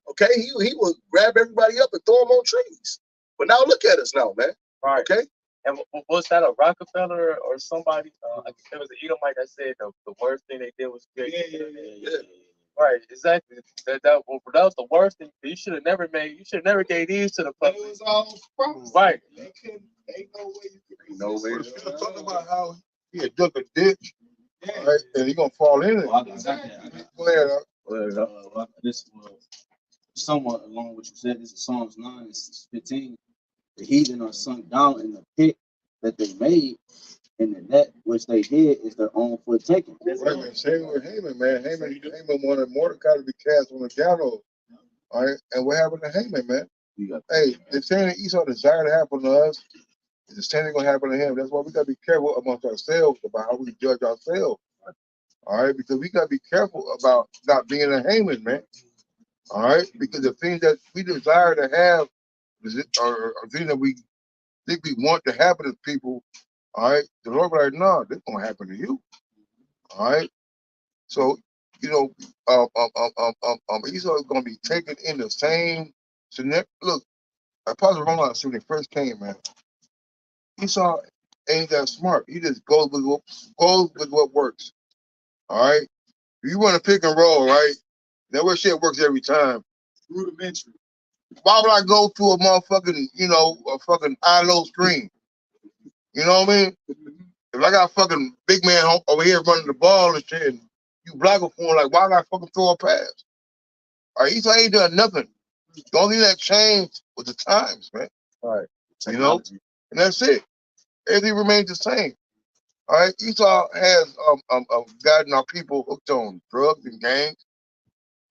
okay? He would grab everybody up and throw them on trees. But now look at us now, man, Right. okay? And was that a Rockefeller or somebody? There was an Edomite that said the worst thing they did was create. Yeah. Right, exactly. That was the worst thing. You should have never gave these to the But public. it was all promise. Right. They couldn't, ain't no way you could No way. resist. You're talking about how he had dug a ditch, Yeah. right, and he gonna fall in it. Well, I got that. Go ahead. This somewhat along with what you said. This is Psalms 9 and 15. The heathen are sunk down in the pit that they made, and the net which they did is their own foot taken. Right, man. Same with Haman, man. Haman wanted Mordecai to be cast on the gallows. All right, and what happened to Haman, man? Hey, the same that Esau desired to happen to us is the same thing gonna happen to him. That's why we gotta be careful amongst ourselves about how we judge ourselves. All right, because we gotta be careful about not being a Haman, man. All right, because the things that we desire to have are things that we think we want to happen to people. All right, the Lord be like, no, this gonna happen to you. All right, so you know, Esau is gonna be taken in the same scenario. Look, Apostle Ronald, when he first came, man, Esau ain't that smart. He just goes with what works. All right, if you want to pick and roll, right? That way shit works every time. Rudimentary. Why would I go to a motherfucking, a fucking high-low screen? You know what I mean? If I got a fucking big man over here running the ball and shit, and you block it for him, like, why would I fucking throw a pass? All right, Esau ain't done nothing. The only thing that changed was the times, man. All right. You know? And that's it. Everything remains the same. All right, Esau has gotten our people hooked on drugs and gangs.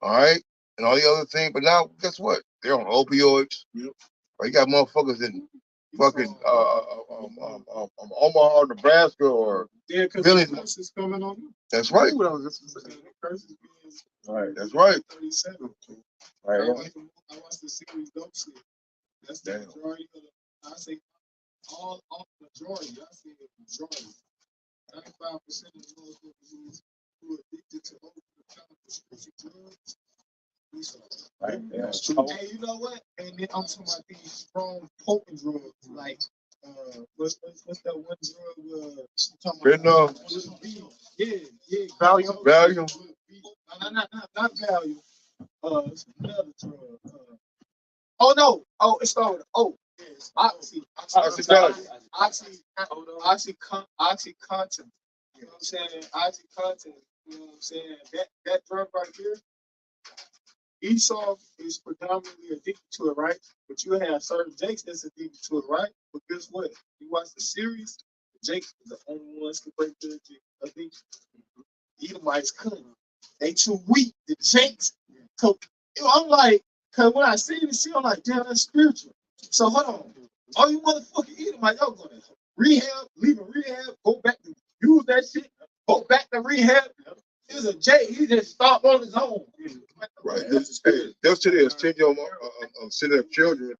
All right, and all the other things. But now, guess what? They're on opioids. Yep. Or you got motherfuckers in fucking Omaha, Nebraska, or Billy. Is coming on you. That's right. Right. That's right. 37. Right. I watched the series Dope Shit. That's the majority of the, I say all majority. I say the majority. 95% of the motherfuckers who are addicted to over-the-counter drugs. Right. Yeah. That's true. Hey, you know what? And then I'm talking about these strong potent drugs, like what's that one drug? Fentanyl. Yeah. Valium. Not Valium. It's another drug. Oh no! Oh, it started with O. Yes, Oxycontin. You know what I'm saying? Oxycontin. You know what I'm saying? That drug right here. Esau is predominantly addicted to it, right? But you have certain Jakes that's addicted to it, right? But guess what? You watch the series, the Jakes are the only ones who break the addiction. Edomites couldn't. They too weak. The Jakes. So, I'm like, because when I see this shit, I'm like, damn, that's spiritual. So hold on. All you motherfucking Edomites, y'all going to rehab, leaving rehab, go back to use that shit, go back to rehab. He's a Jake. He just stopped on his own. Right. They'll sit there and send your send their children,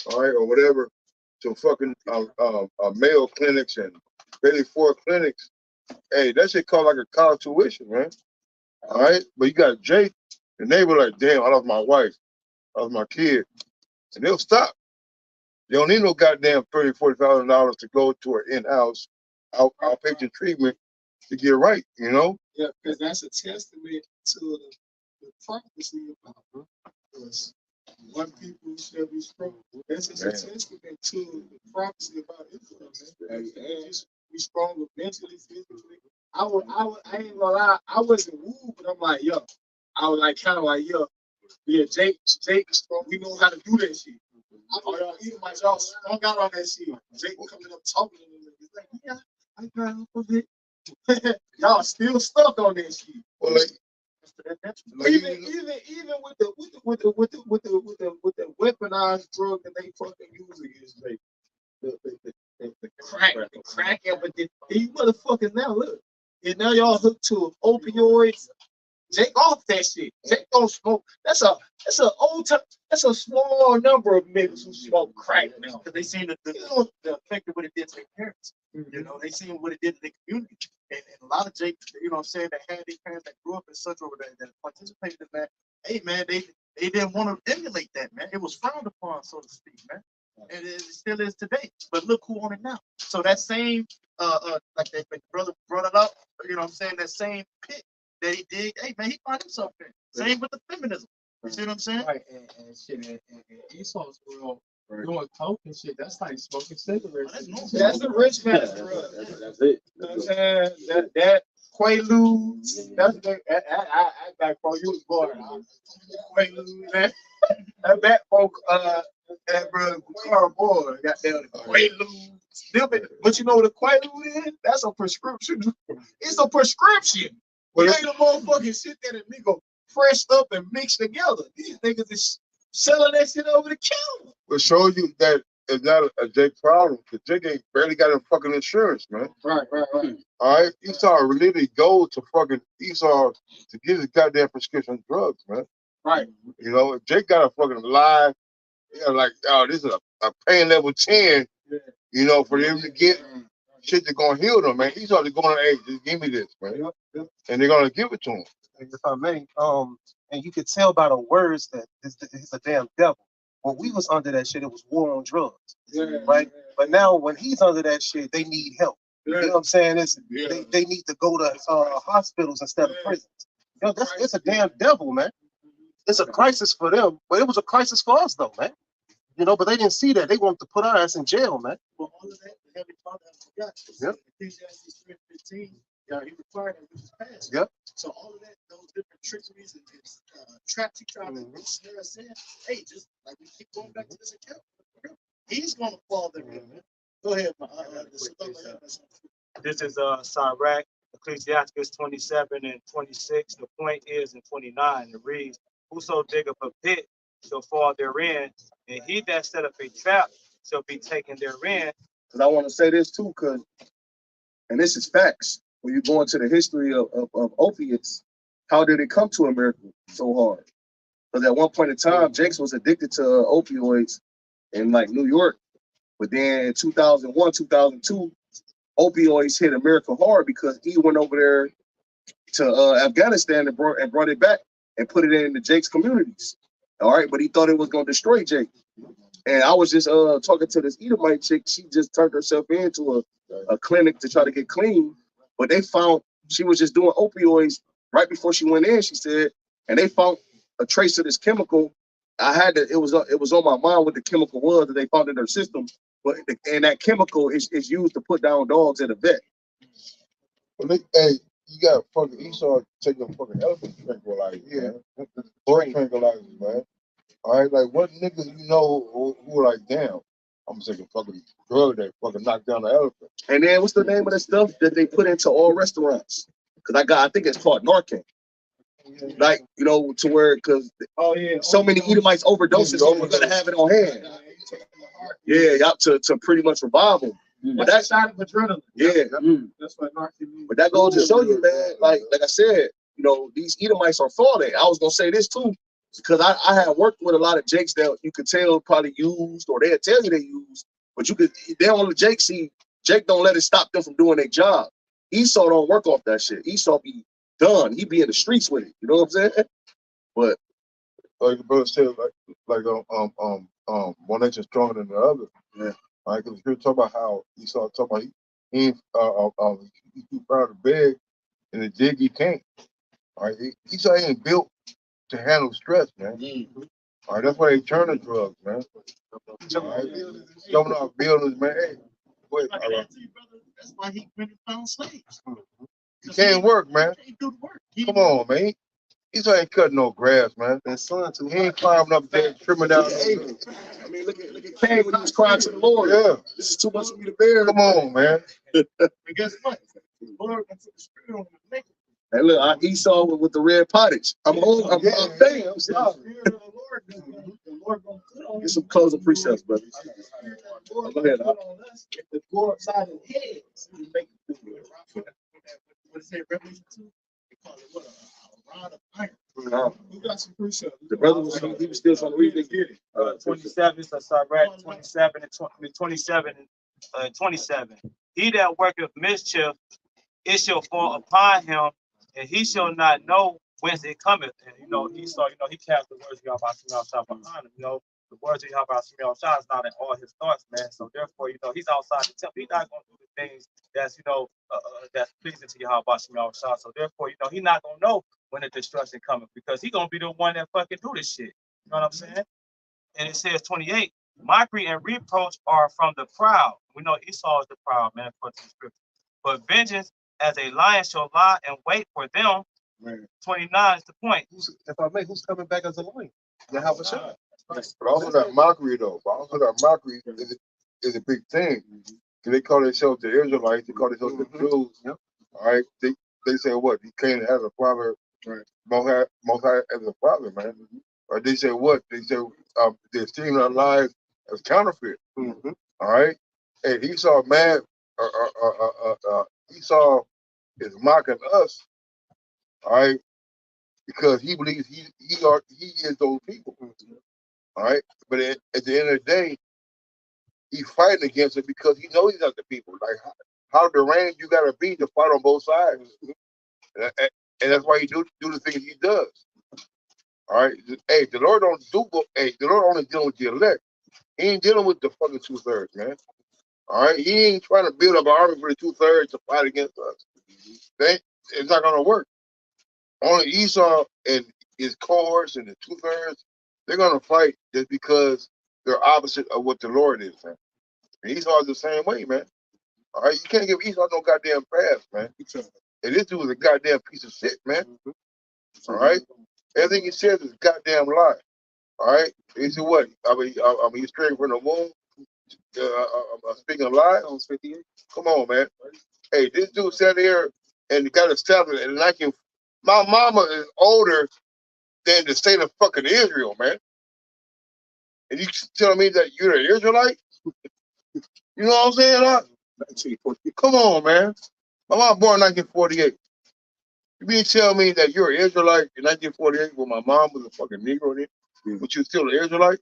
all right, or whatever, to fucking Mayo clinics and Bailey Ford clinics. Hey, that shit cost like a college tuition, man. All right, but you got Jake, and they were like, damn, I lost my wife, I lost my kid, and they'll stop. They don't need no goddamn $30,000-$40,000 to go to an in-house outpatient treatment to get right, you know? Yeah, because that's a testament to the prophecy about us. One people shall be strong. That's just a testament to the prophecy about Israel, man. And just be strong mentally, physically. I ain't gonna lie, I wasn't wooed, but I'm like, yo, I was like kind of like, yo, yeah, Jake, strong. We know how to do that shit. Y'all strung out on that shit. Jake coming up talking to me. He's like, yeah, I got off of it. Y'all still stuck on that shit. Well, like, Like, Even with the weaponized drug that they fucking use against me. The crack epidemic. These motherfuckers now look. And now y'all hooked to opioids. Jake off that shit. Jake don't smoke. That's a old time. That's a small number of niggas who smoke crack now. Because they seen the effect of what it did to their parents. You know, they seen what it did to their community. And a lot of Jake, you know what I'm saying, that had their parents that grew up in such over there that participated in that. Hey man, they didn't want to emulate that, man. It was frowned upon, so to speak, man. And it still is today. But look who on it now. So that same like that brother brought it up, you know what I'm saying, that same pit that he did, hey man, he found himself in. Same with the feminism. You see what I'm saying? Right, and shit, and Esau's world doing coke and shit, that's like smoking cigarettes. That's a rich man's drug. That's it. You know what I'm saying? That Quaaludes. That's I back for you was born. Quaaludes, man. That back folk that brother Carl boy got down the Quaaludes. But you know what a Quaalude is? That's a prescription. It's a prescription. It ain't a motherfucking shit that a nigga pressed up and mixed together. These niggas is selling that shit over the counter. It shows you that it's not a Jake problem, because Jake ain't barely got a fucking insurance, man. Right. All right? Esau really go to fucking Esau to get his goddamn prescription drugs, man. Right. You know, if Jake got a fucking lie, like, oh, this is a pain level 10, you know, for them to get shit that's gonna heal them, man. Esau is going, hey, just give me this, man. And they're gonna give it to him. If I may, and you could tell by the words that he's a damn devil. When we was under that shit, it was war on drugs, right? But now when he's under that shit, they need help. You know what I'm saying? They need to go to hospitals instead of prisons. You know, it's a damn devil, man. It's a crisis for them, but it was a crisis for us, though, man. You know, but they didn't see that. They wanted to put our ass in jail, man. Well, all of that, the heavy father forgot. Yep. Ecclesiastes 3:15, he required it, which is past. Yep. So all of that, those different trickeries and traps he tried to snare us in, hey, just like we keep going back to this account, he's going to fall there. Go ahead, This is Sirach, Ecclesiastes 27 and 26. The point is in 29, it reads, whoso diggeth a pit shall fall therein, and he that set up a trap shall be taken therein. Because I want to say this too, and this is facts. When you go into the history of opiates, how did it come to America so hard? Because at one point in time, Jakes was addicted to opioids in like New York. But then in 2001, 2002, opioids hit America hard because he went over there to Afghanistan and brought it back and put it in the Jake's communities. All right, but he thought it was going to destroy Jake. And I was just talking to this Edomite chick. She just turned herself into a clinic to try to get clean. But they found she was just doing opioids right before she went in, she said, and they found a trace of this chemical. It was on my mind what the chemical was that they found in her system. But and that chemical is used to put down dogs at a vet. But hey, you got fucking Esau taking a fucking elephant tranquilizer, man. Boy tranquilizers, man. All right, like what niggas you know who are like, damn, I'm taking fucking drug that fucking knock down the elephant. And then what's the name of the stuff that they put into all restaurants? Because I think it's called Narcan. Like, you know, to where, because so many Edomites overdoses, so we're going to have it on hand. Yeah, to pretty much revive them. But that's not adrenaline. Yeah. That's what Narcan means. But that goes to show you, man, like I said, you know, these Edomites are faulty. I was going to say this too, because I had worked with a lot of Jakes that you could tell probably used, or they'll tell you they used, but they don't let Jake see. Jake don't let it stop them from doing their job. Esau don't work off that shit. Esau be done. He be in the streets with it. You know what I'm saying? But like the brother said, one nature stronger than the other. Yeah. All right, because you're talking about how Esau talking about he too proud to beg, and the dig he can't. All right, Esau ain't built to handle stress, man. All right, that's why they turn to drugs, man. All right, jumping off buildings, man. Hey, wait, all right. That's why he went and found slaves. You can't work, man. He can't do the work. Come on, man. Esau ain't cutting no grass, man. That son too. He ain't climbing up there, trimming down. I mean, look at Cain when he was crying to the Lord. Yeah. This is too much for me to bear. Come on, man. And guess what? The Lord can put the spirit on him and make it. Hey, look, I Esau with the red pottage. I'm old. I'm damn. I'm sorry. Get some closing precepts, brother. Go ahead. The Lord side of heads. What is it, Revelation 2? They call it what? A rod of iron. We got some precepts. The brother was still trying to read it. 27, so start right 27 and 27 and 27. He that worketh mischief, it shall fall upon him, and he shall not know whence it cometh. And Esau, he cast the words of Yahweh behind him. The words of Yahweh is not in all his thoughts, man. So therefore, he's outside the temple. He's not going to do the things that's that's pleasing to Yahweh. So therefore, he's not going to know when the destruction cometh, because he's going to be the one that fucking do this shit. You know what I'm saying? And it says 28, mockery and reproach are from the proud. We know Esau is the proud, man, according to the scripture. But vengeance as a lion shall lie and wait for them. Man. 29 is the point. If I may, who's coming back as a lion? YAHAWASHI. But also that mockery though. But also that mockery is a big thing. They call themselves the Israelites. They call themselves the Jews. Yep. All right. They say what? He came as a father. Right. Most High as a father, man. Or they say what? They say they're seeing our lives as counterfeit. All right. And Esau, man, Esau is mocking us. All right. Because he believes he is those people. All right. But at the end of the day, he's fighting against it because he knows he's not the people. Like how deranged you gotta be to fight on both sides. And that's why he do the things he does. All right. Hey, the Lord the Lord only dealing with the elect. He ain't dealing with the fucking 2/3, man. All right. He ain't trying to build up an army for the 2/3 to fight against us. It's not gonna work. Only Esau and his cohorts and the 2/3, they're gonna fight just because they're opposite of what the Lord is, man. And Esau is the same way, man. All right, you can't give Esau no goddamn pass, man. And this dude is a goddamn piece of shit, man. All right, everything he says is a goddamn lie. All right, he said what? I mean, he's straying from the womb. Speaking of lies. Come on, man. Hey, this dude sat here and got established, and like him. My mama is older than the state of fucking Israel, man. And you telling me that you're an Israelite? You know what I'm saying, huh? Come on, man. My mom born in 1948. You mean tell me that you're an Israelite in 1948 when my mom was a fucking Negro, but you're still an Israelite?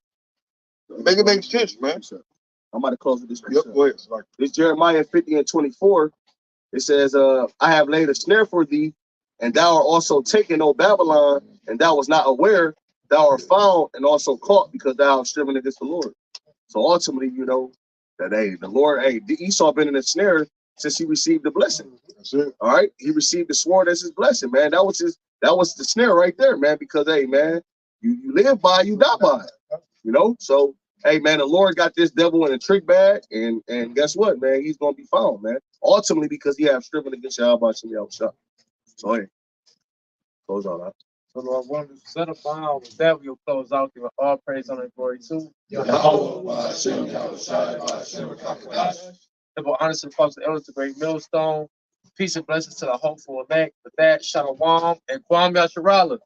Make it make sense, man. I'm about to close with this. Yep, go ahead. It's Jeremiah 50 and 24. It says, I have laid a snare for thee, and thou art also taken, O Babylon, and thou was not aware, thou art found and also caught, because thou art striven against the Lord. So ultimately, that the Lord, Esau been in a snare since he received the blessing. That's it. All right, he received the sword as his blessing, man. That was the snare right there, man. Because man, you live by, you die by. So man, the Lord got this devil in a trick bag, and guess what, man? He's gonna be found, man. Ultimately, because he have striven against Yahawashi. So close on that. So Lord, one set up bound with that, we'll close out, giving all praise, honor, and glory to YAHAWAH, BAHASHAM, YAHWASHI, BAHASHAM, HAQADASH. Double honor to the folks of elders, the great millstone. Peace and blessings to the hopeful elect. With that, Shalom and Kwam Yasharala.